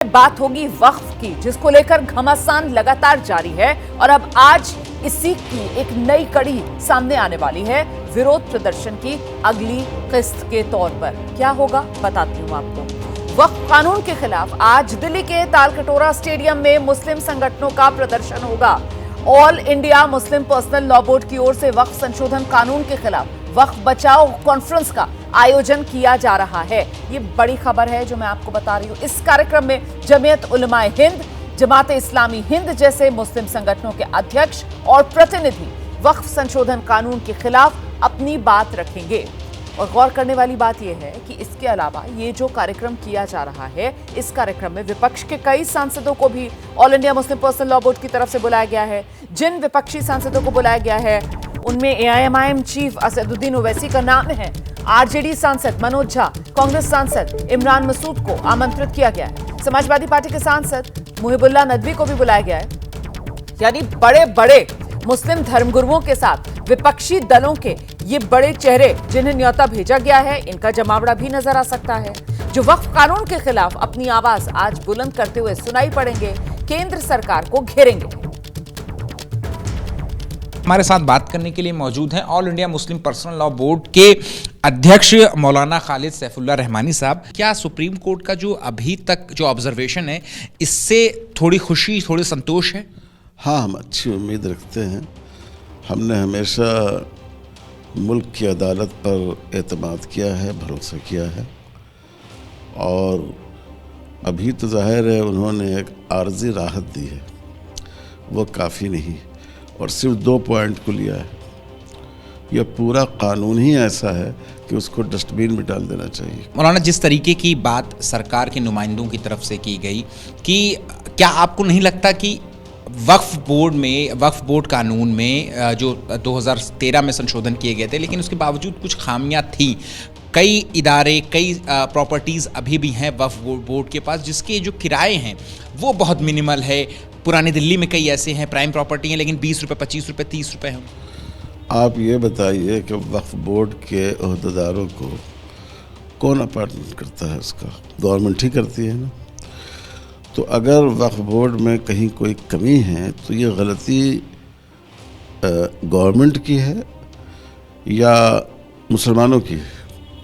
बात होगी वक्फ की, जिसको लेकर घमासान लगातार जारी है और अब आज इसी की एक नई कड़ी सामने आने वाली है। विरोध प्रदर्शन की अगली किस्त के तौर पर क्या होगा बताती हूं आपको। वक्फ कानून के खिलाफ आज दिल्ली के तालकटोरा स्टेडियम में मुस्लिम संगठनों का प्रदर्शन होगा। All India Muslim personal law board की ओर से वक्फ संशोधन कानून के खिलाफ वक्फ बचाओ कॉन्फ्रेंस का आयोजन किया जा रहा है। ये बड़ी खबर है जो मैं आपको बता रही हूं। इस कार्यक्रम में जमीयत उलमाए हिंद, जमात इस्लामी हिंद जैसे मुस्लिम संगठनों के अध्यक्ष और प्रतिनिधि वक्फ संशोधन कानून के खिलाफ अपनी बात रखेंगे। और गौर करने वाली बात यह है कि इसके अलावा ये जो कार्यक्रम किया जा रहा है, इस कार्यक्रम में विपक्ष के कई सांसदों को भी all India Muslim personal law board की तरफ से बुलाया गया है। जिन विपक्षी सांसदों को बुलाया गया है उनमें एआईएमआईएम चीफ असदुद्दीन ओवैसी का नाम है, आरजेडी सांसद मनोज झा, कांग्रेस सांसद इमरान मसूद को आमंत्रित किया गया है, समाजवादी पार्टी के सांसद मुहिबुल्लाह नदवी को भी बुलाया गया है। यानी बड़े बड़े मुस्लिम धर्मगुरुओं के साथ विपक्षी दलों के ये बड़े चेहरे जिन्हें न्योता भेजा गया है, इनका जमावड़ा भी नजर आ सकता है, जो वक्फ कानून के खिलाफ अपनी आवाज आज बुलंद करते हुए सुनाई पड़ेंगे, केंद्र सरकार को घेरेंगे। हमारे साथ बात करने के लिए मौजूद हैं all India Muslim personal law board के अध्यक्ष मौलाना खालिद सैफुल्लाह रहमानी साहब। क्या सुप्रीम कोर्ट का जो अभी तक जो ऑब्जर्वेशन है, इससे थोड़ी खुशी, थोड़ी संतोष है? हाँ, हम अच्छी उम्मीद रखते हैं। हमने हमेशा मुल्क की अदालत पर एतमाद किया है, भरोसा किया है, और अभी तो जाहिर है उन्होंने एक आर्जी राहत दी है, वो काफ़ी नहीं, और सिर्फ 2 पॉइंट को लिया है। यह पूरा कानून ही ऐसा है कि उसको डस्टबिन में डाल देना चाहिए। मौलाना, जिस तरीके की बात सरकार के नुमाइंदों की तरफ से की गई कि क्या आपको नहीं लगता कि वक्फ बोर्ड कानून में जो 2013 में संशोधन किए गए थे, लेकिन उसके बावजूद कुछ खामियां थी, कई इदारे, कई प्रॉपर्टीज़ अभी भी हैं वक्फ बोर्ड के पास जिसके जो किराए हैं वो बहुत मिनिमल है। पुरानी दिल्ली में कई ऐसे हैं प्राइम प्रॉपर्टी हैं, लेकिन 20 रुपये, 25 रुपये, 30 रुपये हैं। आप ये बताइए कि वक्फ बोर्ड के ओहदेदारों को कौन अपॉइंटमेंट करता है? उसका गवर्नमेंट ही करती है ना। तो अगर वक्फ बोर्ड में कहीं कोई कमी है तो ये गलती गवर्नमेंट की है या मुसलमानों की है?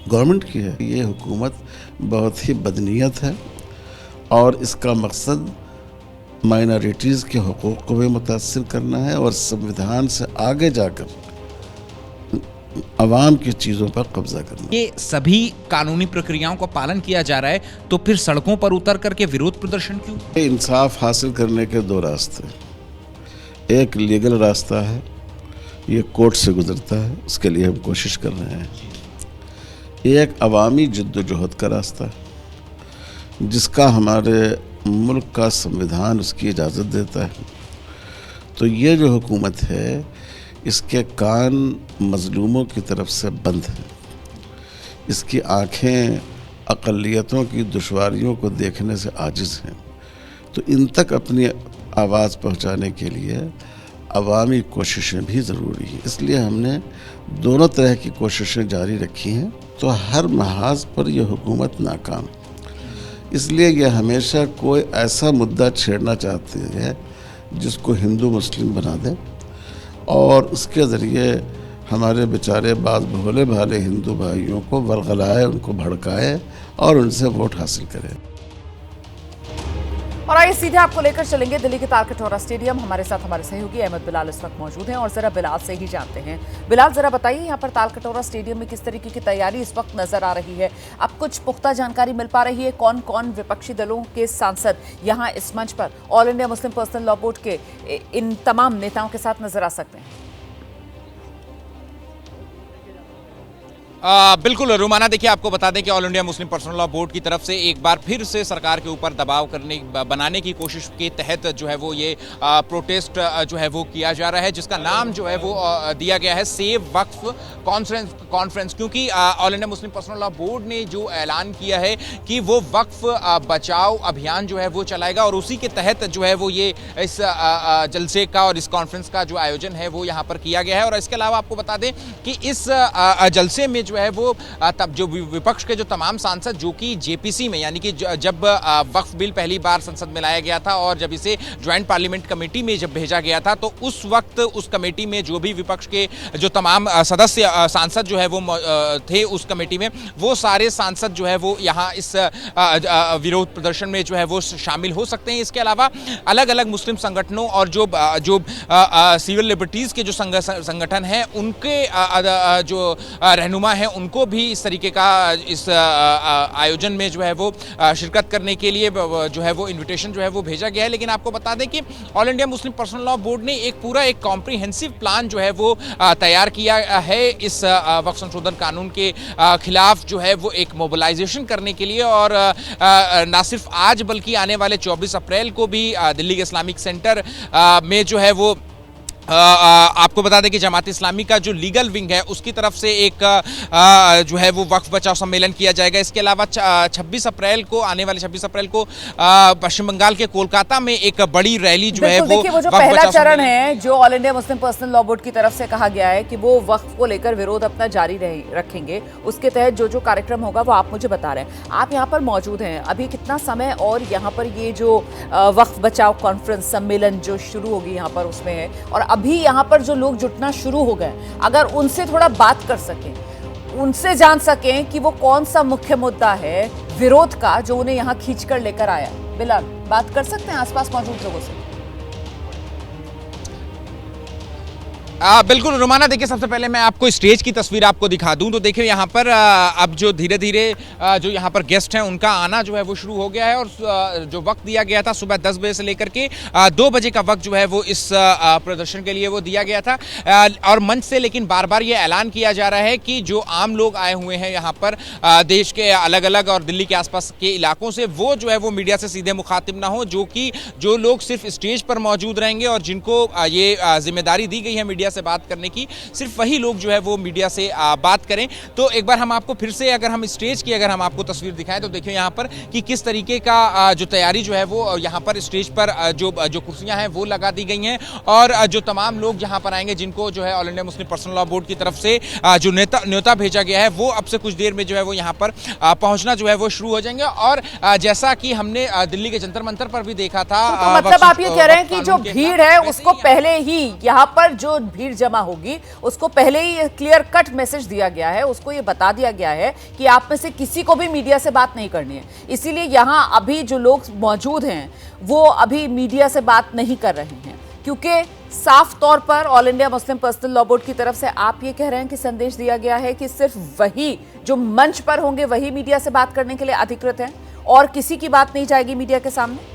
गवर्नमेंट की है। ये हुकूमत बहुत ही बदनीयत है और इसका मकसद माइनॉरिटीज़ के हुकूक़ को भी मुतासिर करना है और संविधान से आगे जाकर अवाम की चीज़ों पर कब्जा करना। ये सभी कानूनी प्रक्रियाओं का पालन किया जा रहा है, तो फिर सड़कों पर उतर करके विरोध प्रदर्शन क्यों? इंसाफ हासिल करने के 2 रास्ते, एक लीगल रास्ता है, ये कोर्ट से गुजरता है, उसके लिए हम कोशिश कर रहे हैं। एक अवामी जद्दोजहद का रास्ता है जिसका हमारे मुल्क का संविधान उसकी इजाज़त देता है। तो ये जो हुकूमत है, इसके कान मज़लूमों की तरफ से बंद हैं, इसकी आँखें अक़लियतों की दुश्वारियों को देखने से आजिज़ हैं। तो इन तक अपनी आवाज़ पहुँचाने के लिए अवामी कोशिशें भी ज़रूरी हैं। इसलिए हमने दोनों तरह की कोशिशें जारी रखी हैं। तो हर महाज पर यह हुकूमत नाकाम, इसलिए यह हमेशा कोई ऐसा मुद्दा छेड़ना चाहती है जिसको हिंदू मुस्लिम बना दे और उसके ज़रिए हमारे बेचारे बाज भोले भाले हिंदू भाइयों को वरगलाए, उनको भड़काए और उनसे वोट हासिल करे। और आइए सीधे आपको लेकर चलेंगे दिल्ली के तालकटोरा स्टेडियम। हमारे साथ हमारे सहयोगी अहमद बिलाल इस वक्त मौजूद हैं और जरा बिलाल से ही जानते हैं। बिलाल, जरा बताइए यहाँ पर तालकटोरा स्टेडियम में किस तरीके की तैयारी इस वक्त नजर आ रही है? अब कुछ पुख्ता जानकारी मिल पा रही है? कौन कौन विपक्षी दलों के सांसद यहाँ इस मंच पर all India Muslim personal law board के इन तमाम नेताओं के साथ नजर आ सकते हैं? बिल्कुल रुमाना, देखिए आपको बता दें कि all India Muslim personal law board की तरफ से एक बार फिर से सरकार के ऊपर दबाव बनाने की कोशिश के तहत जो है वो ये प्रोटेस्ट जो है वो किया जा रहा है, जिसका नाम जो है वो दिया गया है सेव वक्फ कॉन्फ्रेंस, क्योंकि all India Muslim personal law board ने जो ऐलान किया है कि वो वक्फ बचाओ अभियान जो है वो चलाएगा और उसी के तहत जो है वो ये इस जलसे का और इस कॉन्फ्रेंस का जो आयोजन है वो यहाँ पर किया गया है। और इसके अलावा आपको बता दें कि इस जलसे में जो जो है वो तब जो विपक्ष के जो तमाम सांसद जो कि जेपीसी में, यानी कि जब वक्फ बिल पहली बार संसद में लाया गया था और जब इसे ज्वाइंट पार्लियामेंट कमेटी में जब भेजा गया था, तो उस वक्त उस कमेटी में जो भी विपक्ष के जो तमाम सदस्य सांसद जो है वो थे उस कमेटी में, वो सारे सांसद जो है वो यहाँ इस विरोध प्रदर्शन में जो है वो शामिल हो सकते हैं। इसके अलावा अलग अलग मुस्लिम संगठनों और जो सिविल लिबर्टीज के जो संगठन हैं उनके जो रहनुमा हैं उनको भी इस तरीके का इस आयोजन में जो है वो शिरकत करने के लिए जो है वो इनविटेशन जो है वो भेजा गया है। लेकिन आपको बता दें कि all India Muslim personal law board ने एक कॉम्प्रिहेंसिव प्लान जो है वो तैयार किया है इस वक्फ संशोधन कानून के खिलाफ जो है वो एक मोबिलाइजेशन करने के लिए, और ना सिर्फ आज बल्कि आने वाले 24 अप्रैल को भी दिल्ली के इस्लामिक सेंटर में जो है वो आपको बता दें कि जमात इस्लामी का जो लीगल विंग है उसकी तरफ से एक जो है वो वक्फ बचाओ सम्मेलन किया जाएगा। इसके अलावा 26 अप्रैल को, आने वाले 26 अप्रैल को पश्चिम बंगाल के कोलकाता में एक बड़ी रैली जो है वो जो पहला चरण है जो all India Muslim personal law board की तरफ से कहा गया है कि वो वक्फ को लेकर विरोध अपना जारी रखेंगे, उसके तहत जो कार्यक्रम होगा वो आप मुझे बता रहे हैं। आप यहाँ पर मौजूद हैं, अभी कितना समय और यहाँ पर ये जो वक्फ बचाओ कॉन्फ्रेंस सम्मेलन जो शुरू होगी यहाँ पर उसमें है, और अभी यहाँ पर जो लोग जुटना शुरू हो गए, अगर उनसे थोड़ा बात कर सकें, उनसे जान सकें कि वो कौन सा मुख्य मुद्दा है विरोध का जो उन्हें यहाँ खींचकर लेकर आया। बिलाल, बात कर सकते हैं आसपास मौजूद लोगों से? बिल्कुल रुमाना, देखिए सबसे पहले मैं आपको स्टेज की तस्वीर आपको दिखा दूं तो देखिए यहाँ पर अब जो धीरे धीरे जो यहाँ पर गेस्ट हैं उनका आना जो है वो शुरू हो गया है, और जो वक्त दिया गया था सुबह 10 बजे से लेकर के 2 बजे का वक्त जो है वो इस प्रदर्शन के लिए वो दिया गया था। और मंच से लेकिन बार बार ये ऐलान किया जा रहा है कि जो आम लोग आए हुए हैं यहाँ पर देश के अलग अलग और दिल्ली के आसपास के इलाकों से, वो जो है वो मीडिया से सीधे मुखातिब ना हो, जो लोग सिर्फ स्टेज पर मौजूद रहेंगे और जिनको ये जिम्मेदारी दी गई है मीडिया से बात करने की, सिर्फ वही लोग जो है वो मीडिया से बात करें। तो एक बार हम आपको फिर से अगर हम स्टेज की अगर हम आपको तस्वीर दिखाएं तो देखिए यहाँ पर कि किस तरीके का जो तैयारी जो है वो यहाँ पर स्टेज पर जो कुर्सियां हैं वो लगा दी गई हैं, और जो तमाम लोग यहाँ पर आएंगे जिनको जो है all India Muslim personal law board की तरफ से जो न्योता भेजा गया है वो अब से कुछ देर में जो है वो यहाँ पर पहुंचना जो है वो शुरू हो जाएंगे। और जैसा कि हमने दिल्ली के जंतर मंतर पर भी देखा था, तो मतलब आप ये कह रहे हैं कि जो भीड़ है उसको पहले ही यहाँ पर जो भीड़ जमा होगी उसको पहले ही क्लियर कट मैसेज दिया गया है, उसको ये बता दिया गया है कि आप में से किसी को भी मीडिया से बात नहीं करनी है, इसीलिए यहाँ अभी जो लोग मौजूद हैं वो अभी मीडिया से बात नहीं कर रहे हैं, क्योंकि साफ तौर पर all India Muslim personal law board की तरफ से आप ये कह रहे हैं कि संदेश दिया गया है कि सिर्फ वही जो मंच पर होंगे वही मीडिया से बात करने के लिए अधिकृत हैं और किसी की बात नहीं जाएगी मीडिया के सामने।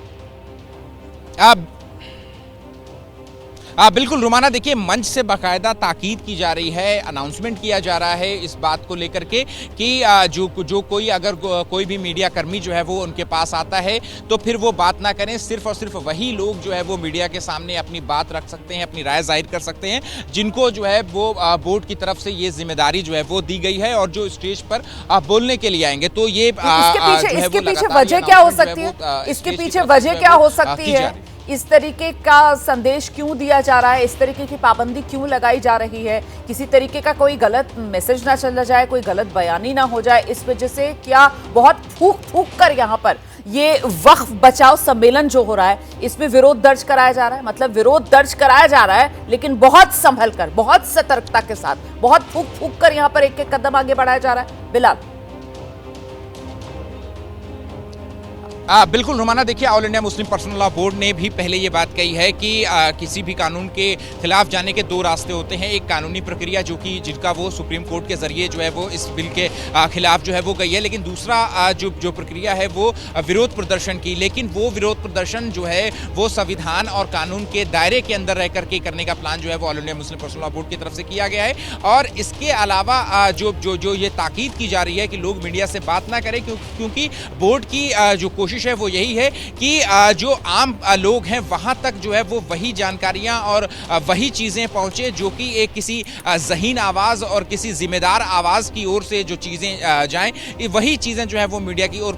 बिल्कुल रुमाना, देखिए मंच से बाकायदा ताकीद की जा रही है, अनाउंसमेंट किया जा रहा है इस बात को लेकर के कि जो कोई अगर कोई भी मीडिया कर्मी जो है वो उनके पास आता है तो फिर वो बात ना करें, सिर्फ और सिर्फ वही लोग जो है वो मीडिया के सामने अपनी बात रख सकते हैं, अपनी राय जाहिर कर सकते हैं, जिनको जो है वो बोर्ड की तरफ से ये जिम्मेदारी जो है वो दी गई है और जो स्टेज पर बोलने के लिए आएंगे। तो ये इसके पीछे वजह क्या हो सकती है? इसके पीछे वजह क्या हो सकती है? इस तरीके का संदेश क्यों दिया जा रहा है? इस तरीके की पाबंदी क्यों लगाई जा रही है? किसी तरीके का कोई गलत मैसेज ना चला जाए, कोई गलत बयानी ना हो जाए, इस वजह से क्या बहुत फूक कर यहाँ पर ये वक्फ बचाओ सम्मेलन जो हो रहा है इसमें विरोध दर्ज कराया जा रहा है? मतलब विरोध दर्ज कराया जा रहा है लेकिन बहुत संभल कर, बहुत सतर्कता के साथ, बहुत फूक कर यहाँ पर एक एक कदम आगे बढ़ाया जा रहा है। बिलाल, बिल्कुल रुमाना, देखिए all India Muslim personal law board ने भी पहले ये बात कही है कि किसी भी कानून के खिलाफ जाने के 2 रास्ते होते हैं। एक कानूनी प्रक्रिया जिनका वो सुप्रीम कोर्ट के जरिए जो है वो इस बिल के खिलाफ जो है वो गई है, लेकिन दूसरा जो प्रक्रिया है वो विरोध प्रदर्शन की। लेकिन वो विरोध प्रदर्शन जो है वो संविधान और कानून के दायरे के अंदर रह करके करने का प्लान जो है वो all India Muslim personal law board की तरफ से किया गया है। और इसके अलावा जो ये ताकीद की जा रही है कि लोग मीडिया से बात ना करें, क्योंकि बोर्ड की जो कोशिश है वो यही है कि जो आम लोग हैं वहां तक जो है वो वही जानकारियां और वही चीजें पहुंचे जो कि एक किसी ज़हीन आवाज और किसी जिम्मेदार आवाज की ओर से जो चीजें जाएं, वही चीजें जो है वो मीडिया की और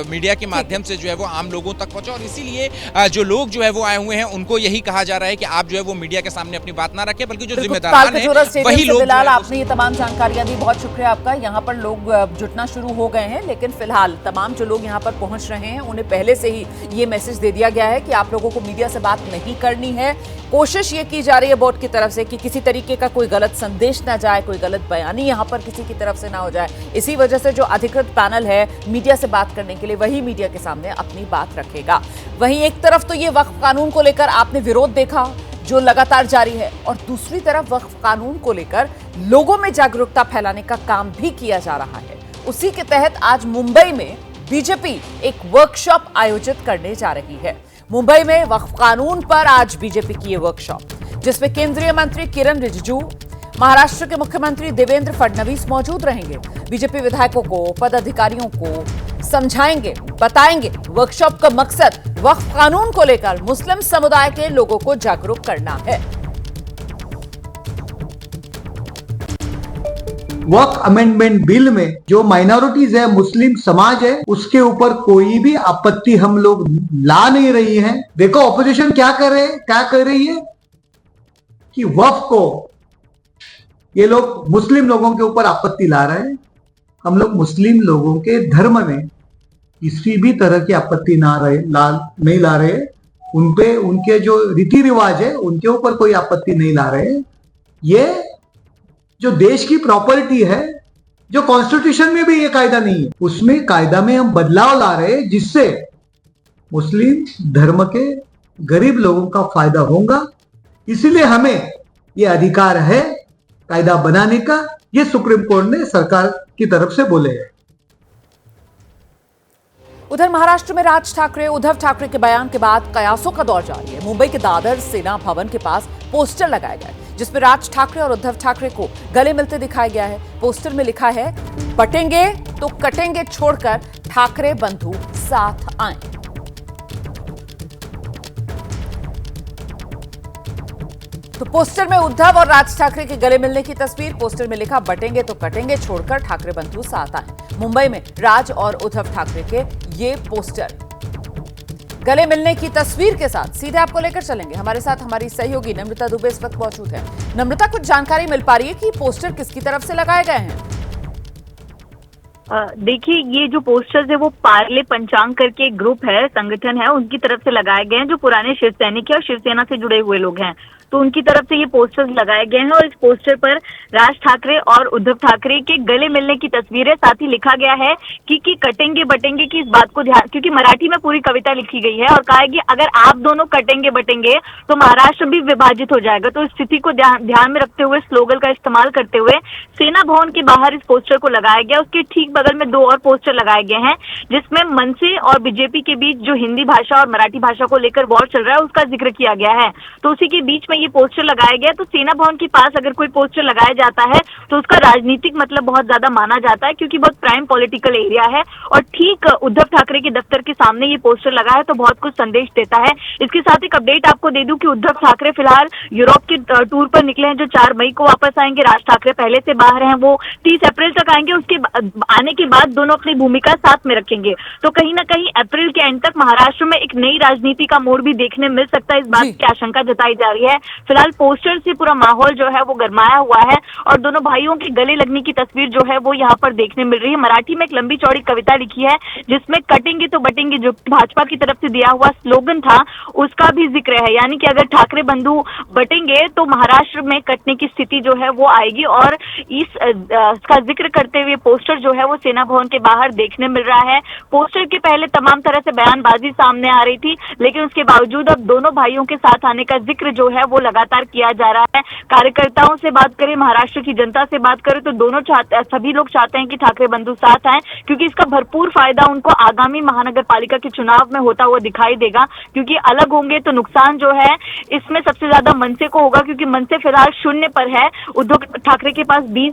मीडिया के माध्यम से जो है वो आम लोगों तक पहुंचे। और इसीलिए जो लोग जो है वो आए हुए हैं उनको यही कहा जा रहा है कि आप जो है वो मीडिया के सामने अपनी बात ना रखें, बल्कि जो जिम्मेदार हैं वही लोग। बिलाल, आपने ये तमाम जानकारियां दी, बहुत शुक्रिया आपका। यहाँ पर लोग जुटना शुरू हो गए हैं, लेकिन फिलहाल तमाम जो लोग यहाँ पर पहुंच रहे हैं उन्हें पहले से ही ये मैसेज दे दिया गया है कि आप लोगों को मीडिया से बात नहीं करनी है। कोशिश ये की जा रही है बोर्ड की तरफ से कि किसी तरीके का कोई गलत संदेश ना जाए, कोई गलत बयानी यहाँ पर किसी की तरफ से ना हो जाए। इसी वजह से जो अधिकृत पैनल है मीडिया से बात करने के लिए, वही मीडिया के सामने अपनी बात रखेगा। वहीं एक तरफ तो ये वक्फ कानून को लेकर आपने विरोध देखा जो लगातार जारी है, और दूसरी तरफ वक्फ कानून को लेकर लोगों में जागरूकता फैलाने का काम भी किया जा रहा है। उसी के तहत आज मुंबई में बीजेपी एक वर्कशॉप आयोजित करने जा रही है। मुंबई में वक्फ कानून पर आज बीजेपी की ये वर्कशॉप, जिसमें केंद्रीय मंत्री किरण रिजिजू, महाराष्ट्र के मुख्यमंत्री देवेंद्र फडणवीस मौजूद रहेंगे। बीजेपी विधायकों को, पदाधिकारियों को समझाएंगे, बताएंगे। वर्कशॉप का मकसद वक्फ कानून को लेकर मुस्लिम समुदाय के लोगों को जागरूक करना है। वक्फ अमेंडमेंट बिल में जो माइनॉरिटीज है, मुस्लिम समाज है, उसके ऊपर कोई भी आपत्ति हम लोग ला नहीं रही है। देखो ऑपोजिशन क्या कर रही है कि वक्फ को ये लोग मुस्लिम लोगों के ऊपर आपत्ति ला रहे हैं। हम लोग मुस्लिम लोगों के धर्म में किसी भी तरह की आपत्ति नहीं ला रहे। उनपे उनके जो रीति रिवाज है उनके ऊपर कोई आपत्ति नहीं ला रहे। ये जो देश की प्रॉपर्टी है, जो कॉन्स्टिट्यूशन में भी ये कायदा नहीं है, उसमें कायदा में हम बदलाव ला रहे हैं, जिससे मुस्लिम धर्म के गरीब लोगों का फायदा होगा। इसलिए हमें ये अधिकार है कायदा बनाने का। ये सुप्रीम कोर्ट ने सरकार की तरफ से बोले हैं। उधर महाराष्ट्र में राज ठाकरे, उद्धव ठाकरे के बयान के बाद कयासों का दौर जारी है। मुंबई के दादर सेना भवन के पास पोस्टर लगाए गए जिसमें राज ठाकरे और उद्धव ठाकरे को गले मिलते दिखाया गया है। पोस्टर में लिखा है, बटेंगे तो कटेंगे छोड़कर ठाकरे बंधु साथ आए। तो पोस्टर में उद्धव और राज ठाकरे के गले मिलने की तस्वीर, पोस्टर में लिखा, बटेंगे तो कटेंगे छोड़कर ठाकरे बंधु साथ आए। मुंबई में राज और उद्धव ठाकरे के ये पोस्टर गले मिलने की तस्वीर के साथ सीधे आपको लेकर चलेंगे। हमारे साथ हमारी सहयोगी नम्रता दुबे इस वक्त मौजूद है। नम्रता, कुछ जानकारी मिल पा रही है कि पोस्टर किसकी तरफ से लगाए गए हैं? देखिए, ये जो पोस्टर्स है वो पार्ले पंचांग करके एक ग्रुप है, संगठन है, उनकी तरफ से लगाए गए हैं, जो पुराने शिव सैनिक है और शिवसेना से जुड़े हुए लोग हैं। तो उनकी तरफ से ये पोस्टर्स लगाए गए हैं और इस पोस्टर पर राज ठाकरे और उद्धव ठाकरे के गले मिलने की तस्वीर है। साथ ही लिखा गया है कि कटेंगे बटेंगे की इस बात को ध्यान, क्योंकि मराठी में पूरी कविता लिखी गई है और कहा है कि अगर आप दोनों कटेंगे बटेंगे तो महाराष्ट्र भी विभाजित हो जाएगा। तो इस स्थिति को ध्यान में रखते हुए, स्लोगन का इस्तेमाल करते हुए सेना भवन के बाहर इस पोस्टर को लगाया गया। उसके ठीक बगल में 2 और पोस्टर लगाए गए हैं जिसमें मनसे और बीजेपी के बीच जो हिंदी भाषा और मराठी भाषा को लेकर वॉर चल रहा है उसका जिक्र किया गया है। तो उसी के बीच में ये पोस्टर लगाया गया। तो सेना भवन के पास अगर कोई पोस्टर लगाया जाता है तो उसका राजनीतिक मतलब बहुत ज्यादा माना जाता है, क्योंकि बहुत प्राइम पॉलिटिकल एरिया है। और ठीक उद्धव ठाकरे के दफ्तर के सामने ये पोस्टर लगा है तो बहुत कुछ संदेश देता है। इसके साथ एक अपडेट आपको दे दूं कि उद्धव ठाकरे फिलहाल यूरोप के टूर पर निकले हैं, जो 4 मई को वापस आएंगे। राज ठाकरे पहले से बाहर हैं, वो 30 अप्रैल तक आएंगे। उसके आने के बाद दोनों अपनी भूमिका साथ में रखेंगे। तो कहीं ना कहीं अप्रैल के एंड तक महाराष्ट्र में एक नई राजनीति का मोड़ भी देखने मिल सकता है। इस बात की आशंका जताई जा रही है। फिलहाल पोस्टर से पूरा माहौल जो है वो गरमाया हुआ है और दोनों भाइयों के गले लगने की तस्वीर जो है वो यहाँ पर देखने मिल रही है। मराठी में एक लंबी चौड़ी कविता लिखी है जिसमें कटेंगे तो बटेंगे, जो भाजपा की तरफ से दिया हुआ स्लोगन था, उसका भी जिक्र है। यानी कि अगर ठाकरे बंधु बटेंगे तो महाराष्ट्र में कटने की स्थिति जो है वो आएगी। और इसका जिक्र करते हुए पोस्टर जो है वो सेना भवन के बाहर देखने मिल रहा है। पोस्टर के पहले तमाम तरह से बयानबाजी सामने आ रही थी, लेकिन उसके बावजूद अब दोनों भाइयों के साथ आने का जिक्र जो है वो लगातार किया जा रहा है। कार्यकर्ताओं से बात करें, महाराष्ट्र की जनता से बात करें तो सभी लोग चाहते हैं कि ठाकरे बंधु साथ आए, क्योंकि इसका भरपूर फायदा उनको आगामी महानगर पालिका के चुनाव में होता हुआ दिखाई देगा। क्योंकि अलग होंगे तो नुकसान जो है इसमें सबसे ज्यादा मनसे को होगा, क्योंकि मनसे फिलहाल 0 पर है। उद्धव ठाकरे के पास 20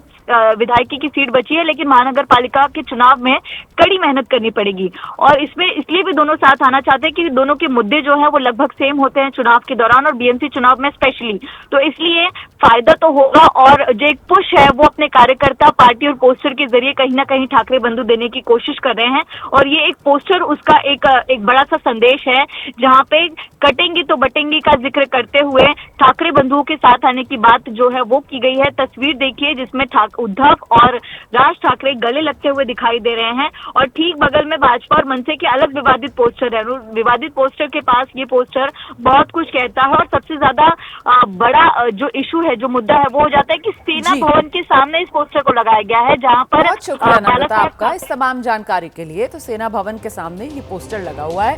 विधायकी की सीट बची है, लेकिन महानगर पालिका पालिका के चुनाव में कड़ी मेहनत करनी पड़ेगी। और इसमें इसलिए भी दोनों साथ आना चाहते हैं कि दोनों के मुद्दे जो है वो लगभग सेम होते हैं चुनाव के दौरान, और बीएमसी चुनाव में स्पेशली, तो इसलिए फायदा तो होगा। और जो एक पुश है वो अपने कार्यकर्ता, पार्टी और पोस्टर के जरिए कहीं ना कहीं ठाकरे बंधु देने की कोशिश कर रहे हैं। और ये एक पोस्टर उसका एक बड़ा सा संदेश है, जहाँ पे कटेंगे तो बटेंगे का जिक्र करते हुए ठाकरे बंधुओं के साथ आने की बात जो है वो की गई है। तस्वीर देखिए जिसमें उद्धव और राज ठाकरे गले लगते हुए दिखाई दे रहे हैं, और ठीक बगल में भाजपा और मनसे के अलग विवादित पोस्टर है। विवादित पोस्टर के पास ये पोस्टर बहुत कुछ कहता है, और सबसे ज्यादा बड़ा जो इशू है, जो मुद्दा है, वो हो जाता है कि सेना भवन के सामने इस पोस्टर को लगाया गया है, जहां पर बहुत शुक्रिया नम्रता आपका इस तमाम जानकारी के लिए। तो सेना भवन के सामने ये पोस्टर लगा हुआ है,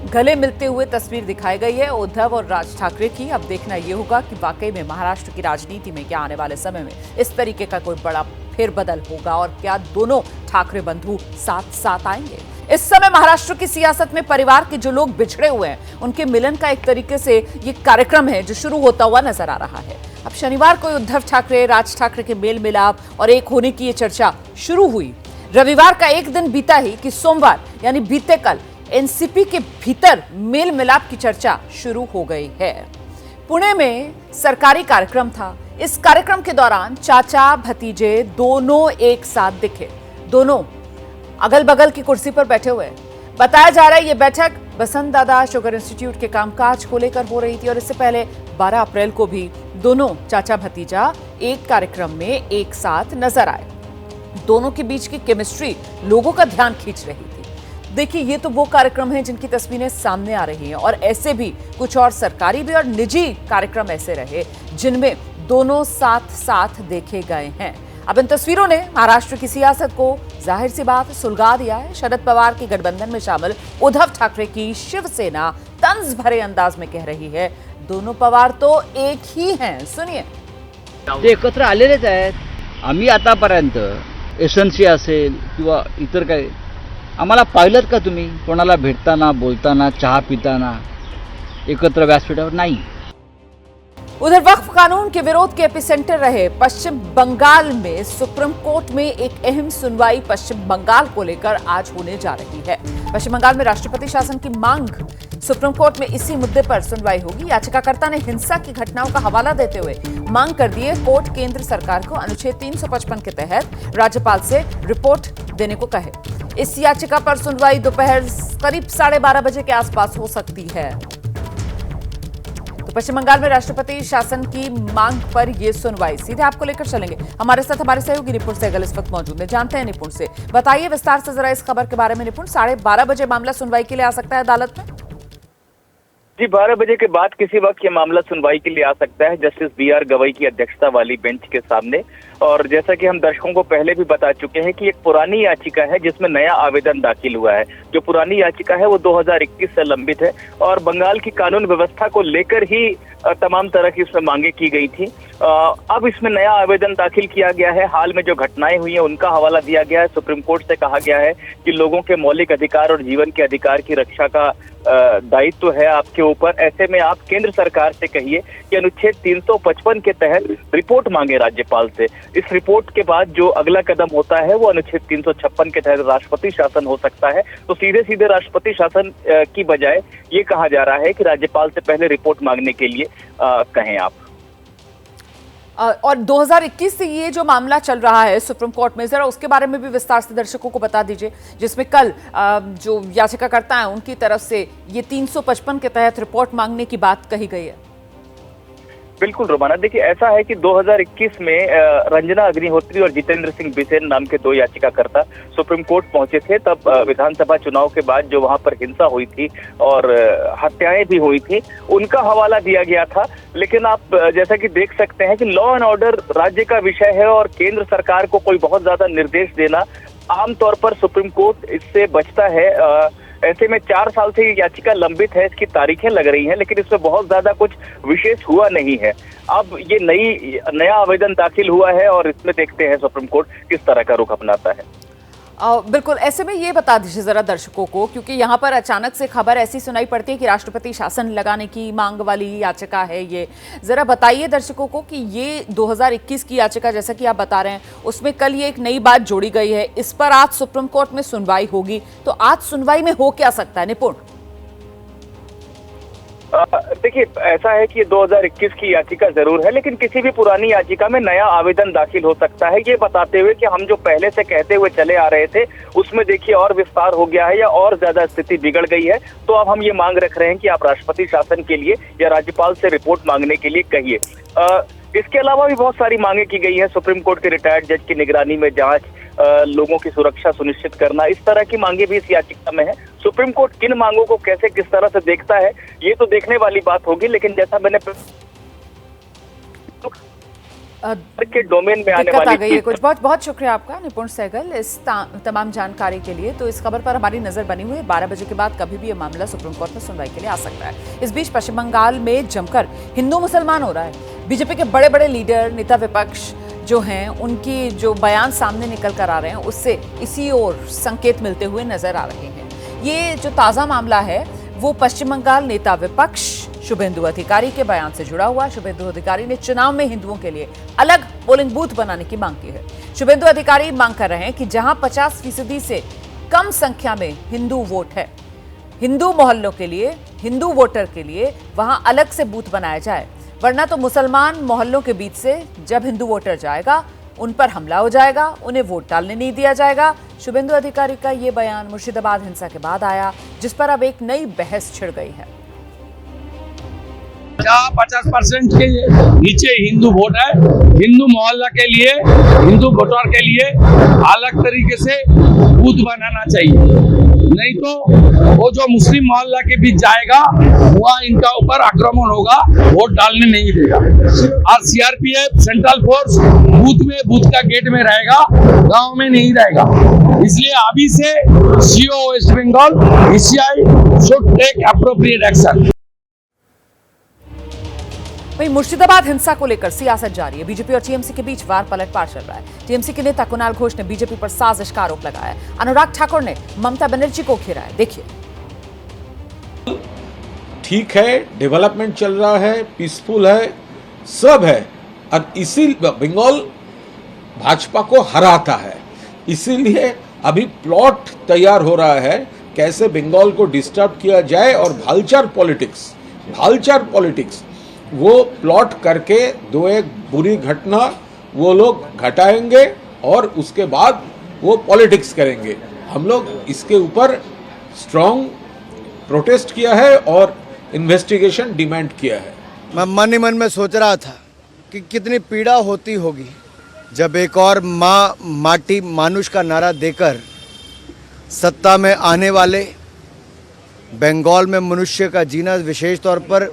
गले मिलते हुए तस्वीर दिखाई गई है उद्धव और राज ठाकरे की। अब देखना यह होगा कि वाकई में महाराष्ट्र की राजनीति में क्या आने वाले समय में इस तरीके का कोई बड़ा फेरबदल होगा, और क्या दोनों ठाकरे बंधु साथ साथ आएंगे। इस समय महाराष्ट्र की सियासत में परिवार के जो लोग बिछड़े हुए हैं उनके मिलन का एक तरीके से ये कार्यक्रम है जो शुरू होता हुआ नजर आ रहा है। अब शनिवार को उद्धव ठाकरे, राज ठाकरे के मेल मिलाप और एक होने की ये चर्चा शुरू हुई। रविवार का एक दिन बीता ही कि सोमवार यानी बीते कल एनसीपी के भीतर मेल मिलाप की चर्चा शुरू हो गई है। पुणे में सरकारी कार्यक्रम था। इस कार्यक्रम के दौरान चाचा भतीजे दोनों एक साथ दिखे, दोनों अगल बगल की कुर्सी पर बैठे हुए। बताया जा रहा है ये बैठक बसंत दादा शुगर इंस्टीट्यूट के कामकाज को लेकर हो रही थी, और इससे पहले 12 अप्रैल को भी दोनों चाचा भतीजा एक कार्यक्रम में एक साथ नजर आए। दोनों के बीच की केमिस्ट्री लोगों का ध्यान खींच रही थी। देखिए, ये तो वो कार्यक्रम हैं जिनकी तस्वीरें सामने आ रही हैं, और ऐसे भी कुछ और सरकारी भी और निजी कार्यक्रम ऐसे रहे जिनमें दोनों साथ साथ देखे गए हैं। अब इन तस्वीरों ने महाराष्ट्र की सियासत को जाहिर सी बात सुलगा दिया है। शरद पवार के गठबंधन में शामिल उद्धव ठाकरे की शिवसेना तंज भरे अंदाज में कह रही है, दोनों पवार तो एक ही हैं। सुनिए। ते एकत्र आलेलेच आहेत। आम्ही आतापर्यंत एसएनसी असेल किंवा इतर काही आम्हाला पाहिलं का तुम्ही कोणाला भेटताना, बोलताना, चहा पिताना एकत्र व्यासपीठावर? नाही। उधर वक्फ कानून के विरोध के एपिसेंटर रहे पश्चिम बंगाल में सुप्रीम कोर्ट में एक अहम सुनवाई पश्चिम बंगाल को लेकर आज होने जा रही है। पश्चिम बंगाल में राष्ट्रपति शासन की मांग, सुप्रीम कोर्ट में इसी मुद्दे पर सुनवाई होगी। याचिकाकर्ता ने हिंसा की घटनाओं का हवाला देते हुए मांग कर दी है कोर्ट केंद्र सरकार को अनुच्छेद 355 के तहत राज्यपाल से रिपोर्ट देने को कहे। इस याचिका पर सुनवाई दोपहर करीब 12:30 बजे के आसपास हो सकती है। तो पश्चिम बंगाल में राष्ट्रपति शासन की मांग पर यह सुनवाई सीधे आपको लेकर चलेंगे। हमारे साथ हमारे सहयोगी निपुण सहगल इस वक्त मौजूद हैं, जानते हैं निपुण से। बताइए विस्तार से जरा इस खबर के बारे में निपुण। 12:30 बजे मामला सुनवाई के लिए आ सकता है अदालत में? जी, 12 बजे के बाद किसी वक्त ये मामला सुनवाई के लिए आ सकता है जस्टिस बीआर गवई की अध्यक्षता वाली बेंच के सामने। और जैसा कि हम दर्शकों को पहले भी बता चुके हैं कि एक पुरानी याचिका है जिसमें नया आवेदन दाखिल हुआ है। जो पुरानी याचिका है वो 2021 से लंबित है, और बंगाल की कानून व्यवस्था को लेकर ही तमाम तरह की इसमें मांगे की गई थी। अब इसमें नया आवेदन दाखिल किया गया है। हाल में जो घटनाएं हुई हैं उनका हवाला दिया गया है। सुप्रीम कोर्ट से कहा गया है कि लोगों के मौलिक अधिकार और जीवन के अधिकार की रक्षा का दायित्व है आपके ऊपर। ऐसे में आप केंद्र सरकार से कहिए कि अनुच्छेद 355 के तहत रिपोर्ट मांगे राज्यपाल से। इस रिपोर्ट के बाद जो अगला कदम होता है वो अनुच्छेद 356 के तहत राष्ट्रपति शासन हो सकता है। तो सीधे सीधे राष्ट्रपति शासन की बजाय ये कहा जा रहा है कि राज्यपाल से पहले रिपोर्ट मांगने के लिए कहें आप। और 2021 से ये जो मामला चल रहा है सुप्रीम कोर्ट में, जरा उसके बारे में भी विस्तार से दर्शकों को बता दीजिए, जिसमें कल जो याचिकाकर्ता हैं उनकी तरफ से ये 355 के तहत रिपोर्ट मांगने की बात कही गई है। बिल्कुल रोमाना, देखिए ऐसा है कि 2021 में रंजना अग्निहोत्री और जितेंद्र सिंह बिसेन नाम के दो याचिकाकर्ता सुप्रीम कोर्ट पहुंचे थे। तब विधानसभा चुनाव के बाद जो वहां पर हिंसा हुई थी और हत्याएं भी हुई थी, उनका हवाला दिया गया था। लेकिन आप जैसा कि देख सकते हैं कि लॉ एंड ऑर्डर राज्य का विषय है, और केंद्र सरकार को कोई बहुत ज्यादा निर्देश देना आमतौर पर सुप्रीम कोर्ट इससे बचता है। ऐसे में 4 साल से ये याचिका लंबित है, इसकी तारीखें लग रही हैं, लेकिन इसमें बहुत ज्यादा कुछ विशेष हुआ नहीं है। अब ये नया आवेदन दाखिल हुआ है और इसमें देखते हैं सुप्रीम कोर्ट किस तरह का रुख अपनाता है। बिल्कुल, ऐसे में ये बता दीजिए जरा दर्शकों को, क्योंकि यहाँ पर अचानक से खबर ऐसी सुनाई पड़ती है कि राष्ट्रपति शासन लगाने की मांग वाली याचिका है ये। जरा बताइए दर्शकों को कि ये 2021 की याचिका जैसा कि आप बता रहे हैं, उसमें कल ये एक नई बात जोड़ी गई है, इस पर आज सुप्रीम कोर्ट में सुनवाई होगी, तो आज सुनवाई में हो क्या सकता है निपुण? देखिए, ऐसा है कि 2021 की याचिका जरूर है, लेकिन किसी भी पुरानी याचिका में नया आवेदन दाखिल हो सकता है, ये बताते हुए कि हम जो पहले से कहते हुए चले आ रहे थे उसमें देखिए और विस्तार हो गया है या और ज्यादा स्थिति बिगड़ गई है, तो अब हम ये मांग रख रहे हैं कि आप राष्ट्रपति शासन के लिए या राज्यपाल से रिपोर्ट मांगने के लिए कहिए। इसके अलावा भी बहुत सारी मांगे की गई है, सुप्रीम कोर्ट के रिटायर्ड जज की निगरानी में जांच, लोगों की सुरक्षा सुनिश्चित करना, इस तरह की मांगे भी इस याचिका में है। सुप्रीम कोर्ट किन मांगों को कैसे किस तरह से देखता है ये तो देखने वाली बात होगी, लेकिन जैसा मैंने के डोमेन में आने वाली गई है कुछ। बहुत बहुत शुक्रिया आपका निपुण सहगल इस तमाम जानकारी के लिए। तो इस खबर पर हमारी नजर बनी हुई है, 12 बजे के बाद कभी भी ये मामला सुप्रीम कोर्ट में सुनवाई के लिए आ सकता है। इस बीच पश्चिम बंगाल में जमकर हिंदू मुसलमान हो रहा है। बीजेपी के बड़े बड़े लीडर, नेता विपक्ष जो हैं, उनकी जो बयान सामने निकल कर आ रहे हैं उससे इसी ओर संकेत मिलते हुए नजर आ रहे हैं। ये जो ताजा मामला है वो पश्चिम बंगाल नेता विपक्ष शुभेंदु अधिकारी के बयान से जुड़ा हुआ। शुभेंदु अधिकारी ने चुनाव में हिंदुओं के लिए अलग पोलिंग बूथ बनाने की मांग की है। शुभेंदु अधिकारी मांग कर रहे हैं कि जहां 50% से कम संख्या में हिंदू वोट है, हिंदू मोहल्लों के लिए, हिंदू वोटर के लिए वहां अलग से बूथ बनाया जाए, वरना तो मुसलमान मोहल्लों के बीच से जब हिंदू वोटर जाएगा उन पर हमला हो जाएगा, उन्हें वोट डालने नहीं दिया जाएगा। शुभेंदु अधिकारी का ये बयान मुर्शिदाबाद हिंसा के बाद आया, जिस पर अब एक नई बहस छिड़ गई है। जहाँ 50% के नीचे हिंदू वोट है, हिंदू मोहल्ला के लिए, हिंदू वोटर के लिए अलग तरीके से बूथ बनाना चाहिए, नहीं तो वो जो मुस्लिम मोहल्ला के बीच जाएगा वहाँ इनका ऊपर आक्रमण होगा, वोट डालने नहीं देगा। और सीआरपीएफ सेंट्रल फोर्स बूथ में, बूथ का गेट में रहेगा, गांव में नहीं रहेगा। इसलिए अभी से CEO West Bengal ECI should take appropriate action. वहीं मुर्शिदाबाद हिंसा को लेकर सियासत जारी है। बीजेपी और टीएमसी के बीच वार पलटवार चल रहा है। टीएमसी के नेता कुणाल घोष ने बीजेपी पर साजिश का आरोप लगाया। अनुराग ठाकुर ने ममता बनर्जी को घेरा है। देखिए, ठीक है, डेवलपमेंट चल रहा है, पीसफुल है, सब है, और इसी बंगाल भाजपा को हराता है। इसीलिए अभी प्लॉट तैयार हो रहा है कैसे बंगाल को डिस्टर्ब किया जाए, और भालचार पॉलिटिक्स वो प्लॉट करके दो एक बुरी घटना वो लोग घटाएंगे और उसके बाद वो पॉलिटिक्स करेंगे। हम लोग इसके ऊपर स्ट्रांग प्रोटेस्ट किया है और इन्वेस्टिगेशन डिमांड किया है। मैं मन ही मन में सोच रहा था कि कितनी पीड़ा होती होगी जब एक और माँ माटी मानुष का नारा देकर सत्ता में आने वाले बंगाल में मनुष्य का जीना, विशेष तौर पर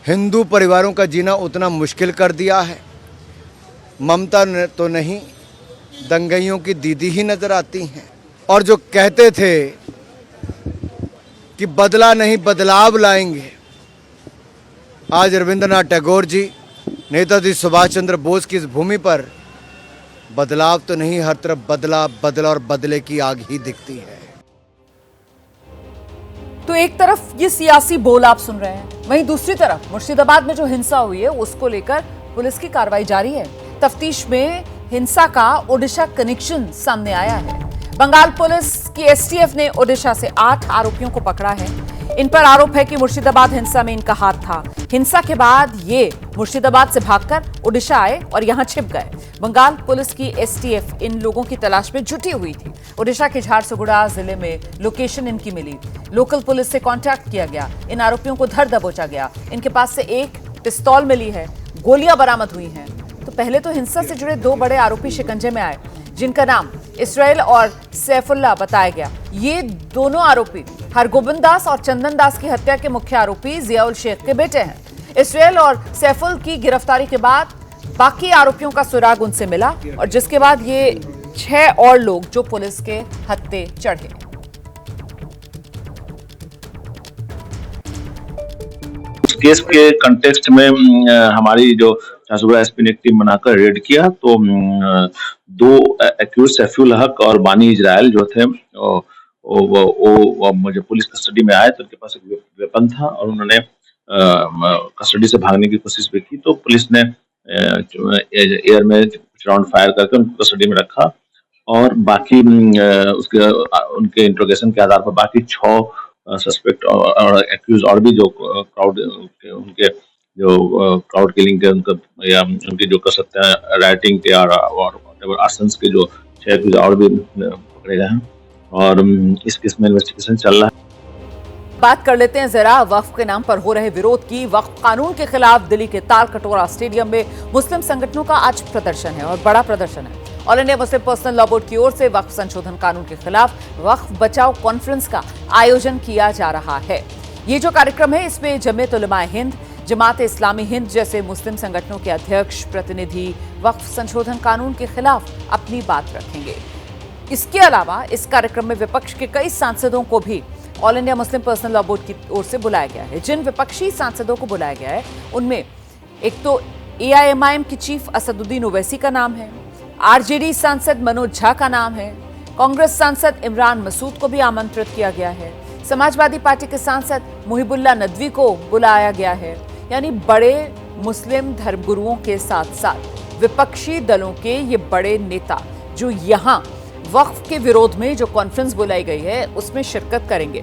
हिंदू परिवारों का जीना उतना मुश्किल कर दिया है। ममता ने तो नहीं, दंगइयों की दीदी ही नजर आती हैं। और जो कहते थे कि बदला नहीं बदलाव लाएंगे, आज रविंद्रनाथ टैगोर जी, नेताजी सुभाष चंद्र बोस की इस भूमि पर बदलाव तो नहीं, हर तरफ बदला और बदले की आग ही दिखती है। तो एक तरफ ये सियासी बोल आप सुन रहे हैं, वहीं दूसरी तरफ मुर्शिदाबाद में जो हिंसा हुई है उसको लेकर पुलिस की कार्रवाई जारी है। तफ्तीश में हिंसा का ओडिशा कनेक्शन सामने आया है। बंगाल पुलिस की एसटीएफ ने ओडिशा से 8 आरोपियों को पकड़ा है। इन पर आरोप है कि मुर्शिदाबाद हिंसा में इनका हाथ था। हिंसा के बाद ये मुर्शिदाबाद से भागकर ओडिशा आए और यहां छिप गए। बंगाल पुलिस की एसटीएफ इन लोगों की तलाश में जुटी हुई थी। ओडिशा के झारसुगुड़ा जिले में लोकेशन इनकी मिली। लोकल पुलिस से कांटेक्ट किया गया। इन आरोपियों को धर दबोचा गया। इनके पास से एक पिस्तौल मिली है, गोलियां बरामद हुई हैं। तो पहले तो हिंसा से जुड़े 2 बड़े आरोपी शिकंजे में आए, जिनका नाम इसराइल और सैफुल्लाह बताया गया। ये दोनों आरोपी हरगोबिंद दास और चंदन दास की हत्या के मुख्य आरोपी जियाउल शेख के बेटे हैं। इसराइल और सैफुल की गिरफ्तारी के बाद बाकी आरोपियों का सुराग उनसे मिला, और जिसके बाद ये 6 और लोग जो पुलिस के हत्थे चढ़े। केस के कंटेक्स्ट में हमारी जो झारसुगुड़ा एसपी ने एक टीम बनाकर रेड किया तो 2 एक्यूज सैफुल हक और बानी इजराइल जो थे वो मुझे पुलिस कस्टडी में आए तो उनके पास एक वेपन था और उन्होंने कस्टडी से भागने की कोशिश भी की तो पुलिस ने एयर में कुछ राउंड फायर करके उनको कस्टडी में रखा और बाकी उनके इंट्रोगेशन के आधार पर बाकी 6 सस्पेक्ट और एक्यूज और भी जो क्राउड उनके जो क्राउड किलिंग के उनके जो कर सकते हैं राइटिंग के और आर्सन्स के जो 6 एक्यूज और भी पकड़े गए हैं और इस केस में इन्वेस्टिगेशन चल रहा है। बात कर लेते हैं जरा वक्फ के नाम पर हो रहे विरोध की। वक्फ कानून के खिलाफ दिल्ली के ताल कटोरा स्टेडियम में मुस्लिम संगठनों का आज प्रदर्शन है और बड़ा प्रदर्शन है। All India Muslim personal law board की ओर से वक्फ संशोधन कानून के खिलाफ वक्फ बचाओ कॉन्फ्रेंस का आयोजन किया जा रहा है। ये जो कार्यक्रम है इसमें जमीयत उलमा हिंद, जमात इस्लामी हिंद जैसे मुस्लिम संगठनों के अध्यक्ष प्रतिनिधि वक्फ संशोधन कानून के खिलाफ अपनी बात रखेंगे। इसके अलावा इस कार्यक्रम में विपक्ष के कई सांसदों को भी all India Muslim personal law board की ओर से बुलाया गया है। जिन विपक्षी सांसदों को बुलाया गया है उनमें एक तो AIMIM की चीफ असदुद्दीन ओवैसी का नाम है, RJD सांसद मनोज झा का नाम है, कांग्रेस सांसद इमरान मसूद को भी आमंत्रित किया गया है, समाजवादी पार्टी के सांसद मुहिबुल्लाह नदवी को बुलाया गया है। यानी बड़े मुस्लिम धर्मगुरुओं के साथ साथ विपक्षी दलों के ये बड़े नेता जो यहाँ वक्फ के विरोध में जो कॉन्फ्रेंस बुलाई गई है उसमें शिरकत करेंगे,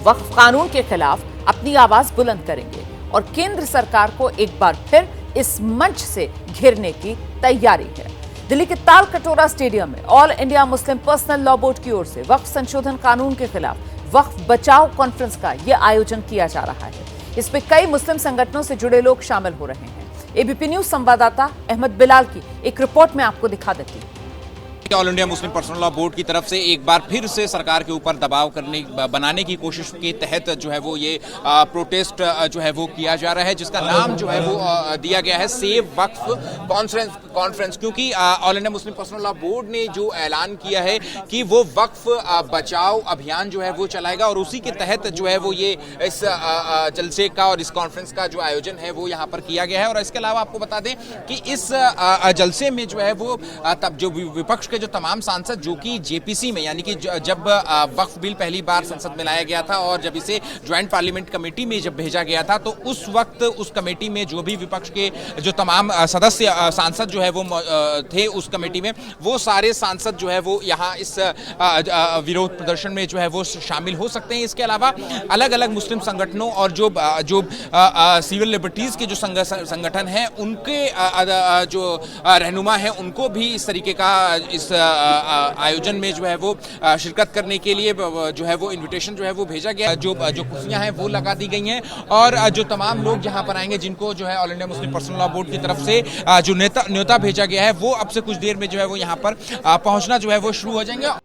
वक्फ कानून के खिलाफ अपनी आवाज बुलंद करेंगे और केंद्र सरकार को एक बार फिर इस मंच से घेरने की तैयारी है। दिल्ली के ताल कटोरा स्टेडियम में all India Muslim personal law board की ओर से वक्फ संशोधन कानून के खिलाफ वक्फ बचाओ कॉन्फ्रेंस का यह आयोजन किया जा रहा है। इसमें कई मुस्लिम संगठनों से जुड़े लोग शामिल हो रहे हैं। ABP न्यूज संवाददाता अहमद बिलाल की एक रिपोर्ट में आपको दिखा देती हूं। All India Muslim personal law board की तरफ से एक बार फिर से सरकार के ऊपर दबाव बनाने की कोशिश के तहत जो है वो ये प्रोटेस्ट जो है वो किया जा रहा है, जिसका नाम जो है वो दिया गया है सेव वक्फ कॉन्फ्रेंस, क्योंकि all India Muslim personal law board ने जो ऐलान किया है कि वो वक्फ बचाओ अभियान जो है वो चलाएगा और उसी के तहत जो है वो ये इस जलसे का और इस कॉन्फ्रेंस का जो आयोजन है वो यहाँ पर किया गया है। और इसके अलावा आपको बता दें कि इस जलसे में जो है वो तब जो विपक्ष जो तमाम सांसद जो कि JPC में यानी कि जब वक्फ बिल पहली बार संसद में लाया गया था और जब इसे ज्वाइंट पार्लियामेंट कमेटी में जब भेजा गया था तो उस वक्त उस कमेटी में जो भी विपक्ष के जो तमाम सदस्य सांसद जो है वो थे उस कमेटी में, वो सारे सांसद जो है वो यहाँ इस विरोध प्रदर्शन में जो है वो शामिल हो सकते हैं। इसके अलावा अलग अलग मुस्लिम संगठनों और जो सिविल लिबर्टीज के जो संगठन हैं उनके जो रहनुमा है उनको भी इस तरीके का इस आयोजन में जो है वो शिरकत करने के लिए जो है वो इनविटेशन जो है वो भेजा गया। जो कुर्सियां हैं वो लगा दी गई हैं और जो तमाम लोग यहाँ पर आएंगे जिनको जो है all India Muslim personal law board की तरफ से जो न्योता भेजा गया है वो अब से कुछ देर में जो है वो यहाँ पर पहुंचना जो है वो शुरू हो जाएंगे।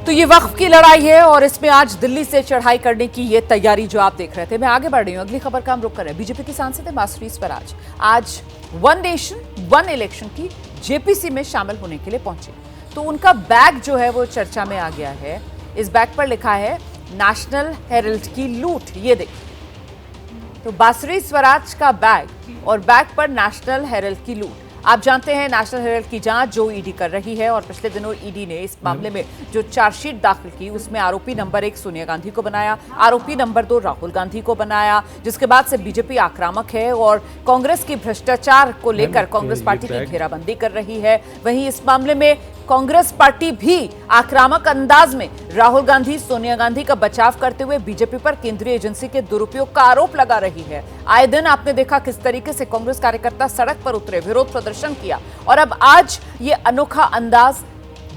तो ये वक्फ की लड़ाई है और इसमें आज दिल्ली से चढ़ाई करने की ये तैयारी जो आप देख रहे थे। मैं आगे बढ़ रही हूँ, अगली खबर का हम रुख कर रहे हैं। बीजेपी की सांसद है बांसुरी स्वराज आज वन नेशन वन इलेक्शन की JPC में शामिल होने के लिए पहुंचे तो उनका बैग जो है वो चर्चा में आ गया है। इस बैग पर लिखा है नेशनल हेरल्ड की लूट। ये देखिए तो बांसुरी स्वराज का बैग और बैग पर नेशनल हेरल्ड की लूट। आप जानते हैं नेशनल हेरल्ड की जांच जो ईडी कर रही है और पिछले दिनों ईडी ने इस मामले में जो चार्जशीट दाखिल की उसमें आरोपी नंबर 1 सोनिया गांधी को बनाया, आरोपी नंबर 2 राहुल गांधी को बनाया, जिसके बाद से बीजेपी आक्रामक है और कांग्रेस की भ्रष्टाचार को लेकर कांग्रेस पार्टी की घेराबंदी कर रही है। वहीं इस मामले में कांग्रेस पार्टी भी आक्रामक अंदाज में राहुल गांधी सोनिया गांधी का बचाव करते हुए बीजेपी पर केंद्रीय एजेंसी के दुरुपयोग का आरोप लगा रही है। आए दिन आपने देखा किस तरीके से कांग्रेस कार्यकर्ता सड़क पर उतरे, विरोध प्रदर्शन किया और अब आज ये अनोखा अंदाज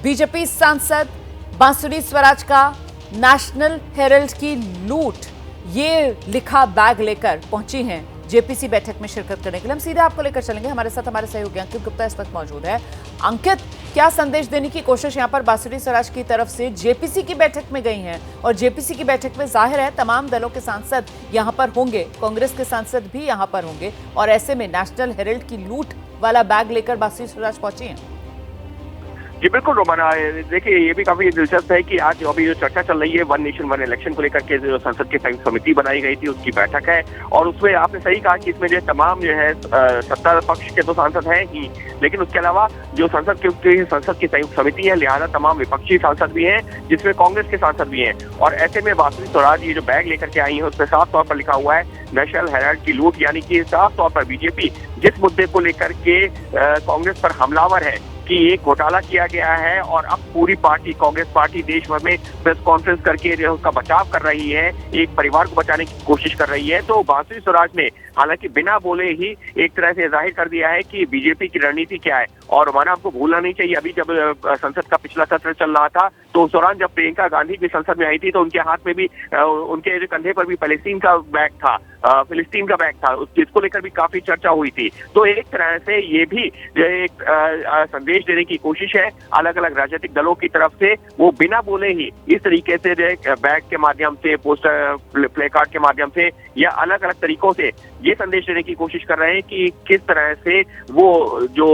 बीजेपी सांसद बांसुरी स्वराज का नेशनल हेरल्ड की लूट ये लिखा बैग लेकर पहुंची हैं JPC बैठक में शिरकत करने के लिए। हम सीधे आपको लेकर चलेंगे, हमारे साथ हमारे सहयोगी अंकित गुप्ता इस वक्त मौजूद है। अंकित, क्या संदेश देने की कोशिश यहाँ पर बांसुरी स्वराज की तरफ से JPC की बैठक में गई हैं और JPC की बैठक में जाहिर है तमाम दलों के सांसद यहाँ पर होंगे, कांग्रेस के सांसद भी यहाँ पर होंगे और ऐसे में नेशनल हेरल्ड की लूट वाला बैग लेकर बांसुरी स्वराज पहुंची हैं। जी बिल्कुल रोमाना, देखिए ये भी काफी दिलचस्प है कि आज अभी जो चर्चा चल रही है वन नेशन वन इलेक्शन को लेकर के, जो संसद की संयुक्त समिति बनाई गई थी उसकी बैठक है, और उसमें आपने सही कहा कि इसमें जो तमाम जो है सत्ता पक्ष के तो सांसद हैं ही, लेकिन उसके अलावा जो संसद की संयुक्त समिति है, लिहाजा तमाम विपक्षी सांसद भी हैं, जिसमें कांग्रेस के सांसद भी हैं। और ऐसे में बासुरी स्वराज ये जो बैग लेकर के आई है उसमें साफ तौर पर लिखा हुआ है नेशनल हेराल्ड की लूट, यानी कि साफ तौर पर बीजेपी जिस मुद्दे को लेकर के कांग्रेस पर हमलावर है कि एक घोटाला किया गया है और अब पूरी पार्टी कांग्रेस पार्टी देश भर में प्रेस कॉन्फ्रेंस करके जो उसका बचाव कर रही है, एक परिवार को बचाने की कोशिश कर रही है। तो बासुरी स्वराज ने हालांकि बिना बोले ही एक तरह से जाहिर कर दिया है कि बीजेपी की रणनीति क्या है। और माना आपको भूलना नहीं चाहिए, अभी जब संसद का पिछला सत्र चल रहा था तो उस दौरान जब प्रियंका गांधी भी संसद में आई थी तो उनके हाथ में भी उनके कंधे पर भी फिलिस्तीन का बैग था, जिसको लेकर भी काफी चर्चा हुई थी। तो एक तरह से ये भी एक संदेश देने की कोशिश है अलग अलग राजनीतिक दलों की तरफ से, वो बिना बोले ही इस तरीके से बैग के माध्यम से, पोस्टर प्ले कार्ड के माध्यम से या अलग अलग तरीकों से ये संदेश देने की कोशिश कर रहे हैं कि किस तरह से वो जो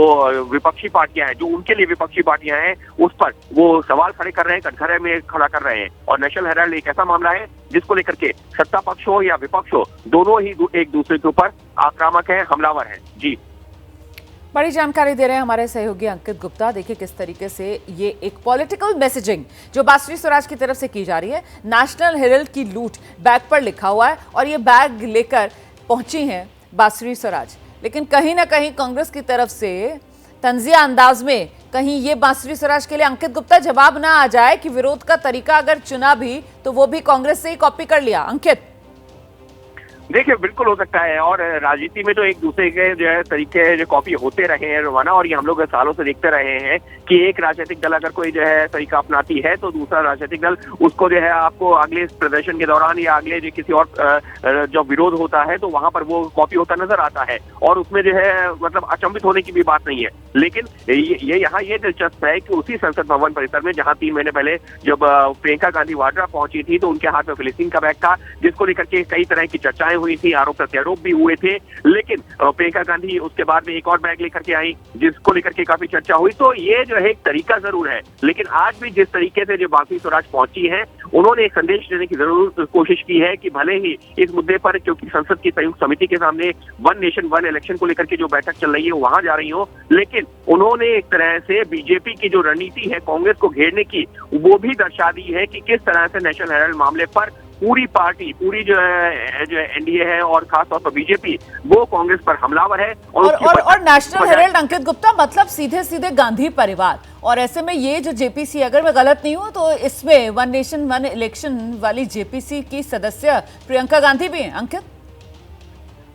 विपक्षी पार्टियां हैं, जो उनके लिए विपक्षी पार्टियां हैं, उस पर वो सवाल खड़े कर रहे हैं, कटघरे में खड़ा कर रहे हैं। और नेशनल हेराल्ड एक ऐसा मामला है जिसको लेकर के सत्ता पक्ष हो या विपक्ष हो, दोनों ही एक दूसरे के ऊपर आक्रामक है, हमलावर है। जी, बड़ी जानकारी दे रहे हैं हमारे सहयोगी अंकित गुप्ता। देखिए किस तरीके से ये एक पॉलिटिकल मैसेजिंग जो बासुरी स्वराज की तरफ से की जा रही है। नेशनल हेराल्ड की लूट बैग पर लिखा हुआ है और ये बैग लेकर पहुंची हैं बासुरी स्वराज, लेकिन कहीं ना कहीं कांग्रेस की तरफ से तंजिया अंदाज में कहीं ये बासुरी स्वराज के लिए अंकित गुप्ता जवाब ना आ जाए कि विरोध का तरीका अगर चुना भी तो वो भी कांग्रेस से ही कॉपी कर लिया। अंकित, देखिए बिल्कुल हो सकता है, और राजनीति में तो एक दूसरे के जो है तरीके जो कॉपी होते रहे हैं रोमाना, और ये हम लोग सालों से देखते रहे हैं कि एक राजनीतिक दल अगर कोई जो है तरीका अपनाती है तो दूसरा राजनीतिक दल उसको जो है आपको अगले प्रदर्शन के दौरान या अगले जो किसी और जो विरोध होता है तो वहां पर वो कॉपी होता नजर आता है, और उसमें जो है मतलब अचंभित होने की भी बात नहीं है। लेकिन ये यहाँ ये दिलचस्प है कि उसी संसद भवन परिसर में जहाँ 3 महीने पहले जब प्रियंका गांधी वाड्रा पहुंची थी तो उनके हाथ में फिलिस्तीन का बैग था, जिसको लेकर के कई तरह की चर्चाएं हुई थी, आरोप प्रत्यारोप भी हुए थे। लेकिन प्रियंका गांधी उसके बाद में एक और बैग लेकर के आई जिसको लेकर के काफी चर्चा हुई। तो ये जो है एक तरीका जरूर है, लेकिन आज भी जिस तरीके से जो बासुरी स्वराज पहुंची है उन्होंने एक संदेश देने की जरूर कोशिश की है कि भले ही इस मुद्दे पर, क्योंकि संसद की संयुक्त समिति के सामने वन नेशन वन इलेक्शन को लेकर के जो बैठक चल रही है वहां जा रही हो, लेकिन उन्होंने एक तरह से बीजेपी की जो रणनीति है कांग्रेस को घेरने की वो भी दर्शा दी है कि किस तरह से नेशनल हेराल्ड मामले पर पूरी पार्टी, पूरी जो एनडीए है और खासतौर पर बीजेपी वो कांग्रेस पर हमलावर है। और नेशनल हेराल्ड अंकित गुप्ता मतलब सीधे सीधे गांधी परिवार, और ऐसे में ये जो जेपीसी, अगर मैं गलत नहीं हूं तो इसमें वन नेशन वन इलेक्शन वाली जेपीसी की सदस्य प्रियंका गांधी भी हैं। अंकित,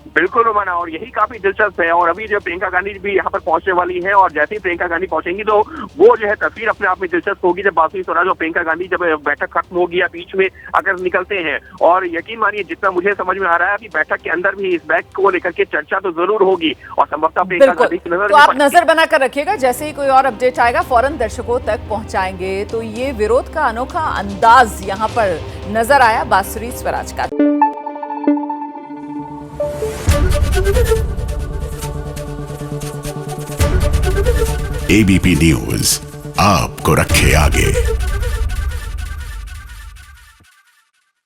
बिल्कुल रोमाना, और यही काफी दिलचस्प है। और अभी जो प्रियंका गांधी भी यहाँ पर पहुंचने वाली है, और जैसे ही प्रियंका गांधी पहुंचेंगी तो वो जो है तस्वीर अपने आप में दिलचस्प होगी जब बासुरी स्वराज और प्रियंका गांधी जब बैठक खत्म होगी या बीच में अगर निकलते हैं। और यकीन मानिए जितना मुझे समझ में आ रहा है अभी बैठक के अंदर भी इस बैग को लेकर के चर्चा तो जरूर होगी, और संभवतः प्रियंका गांधी की नजर, तो आप नजर बनाकर रखिएगा, जैसे ही कोई और अपडेट आएगा फौरन दर्शकों तक पहुंचाएंगे। तो ये विरोध का अनोखा अंदाज यहाँ पर नजर आया बासुरी स्वराज का। एबीपी न्यूज आपको रखे आगे।